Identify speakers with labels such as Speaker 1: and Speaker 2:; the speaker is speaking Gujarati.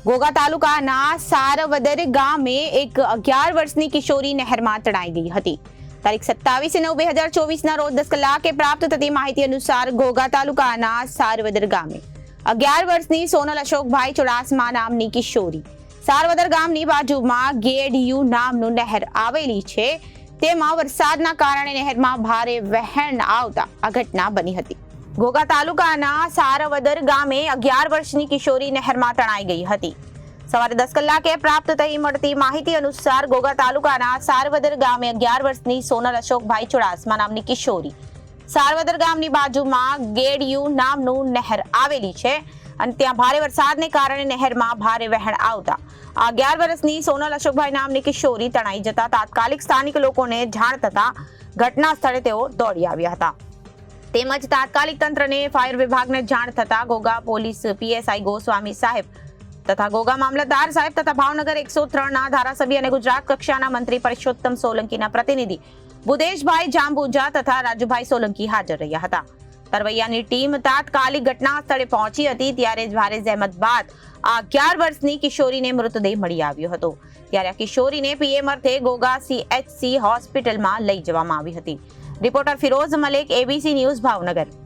Speaker 1: ઘોઘા તાલુકાના સારવદર ગામે એક 11 વર્ષની કિશોરી નહેરમાં તણાઈ ગઈ હતી. તારીખ 27/9/2024 રોજ 10 કલાકે પ્રાપ્ત થતી માહિતી અનુસાર ઘોઘા તાલુકાના સારવદર ગામે 11 વર્ષની સોનલ અશોકભાઈ ચુડાસમા નામની કિશોરી સારવદર ગામની બાજુમાં ગેડિયુ નામનું નહેર આવેલી છે. તેમાં વરસાદના કારણે નહેરમાં ભારે વહેણ આવતા આ ઘટના બની હતી. ઘોઘા તાલુકાના સારવદર ગામે 11 વર્ષની કિશોરી નહેરમાં તણાઈ ગઈ હતી. સવારે 10 કલાકે પ્રાપ્ત થઈ મળતી માહિતી અનુસાર ઘોઘા તાલુકાના સારવદર ગામે 11 વર્ષની સોનલ અશોકભાઈ ચુડાસમા નામની કિશોરી સારવદર ગામની બાજુમાં ગેડિયુ નામનું નહેર આવેલી છે અને ત્યાં ભારે વરસાદને કારણે નહેરમાં ભારે વહેણ આવતા આ 11 વર્ષની સોનલ અશોકભાઈ નામની કિશોરી તણાઈ જતા તાત્કાલિક સ્થાનિક લોકોને જાણ થતા ઘટના સ્થળે તેઓ દોડી આવ્યા હતા. તેમજ તાત્કાલિક તંત્રને ફાયર વિભાગને જાણ થતા ઘોઘા પોલીસ પીએસઆઈ ગોસ્વામી સાહેબ તથા ઘોઘા મામલતદાર સાહેબ તથા ભાવનગર 103 ના ધારાસભ્ય અને ગુજરાત કક્ષાના મંત્રી પરસોત્તમ સોલંકીના પ્રતિનિધિ બુદેશભાઈ જાંબુજા તથા રાજુભાઈ સોલંકી હાજર રહ્યા હતા. તરવૈયાની ટીમ તાત્કાલિક ઘટના સ્થળે પહોંચી હતી ત્યારે ભારે જહેમત બાદ આ 11 વર્ષની કિશોરીને મૃતદેહ મળી આવ્યો હતો. ત્યારે આ કિશોરીને પીએમ અર્થે ઘોઘા CHC હોસ્પિટલમાં લઈ જવામાં આવી હતી. Reporter Firoz Malek, ABC news, Bhavnagar.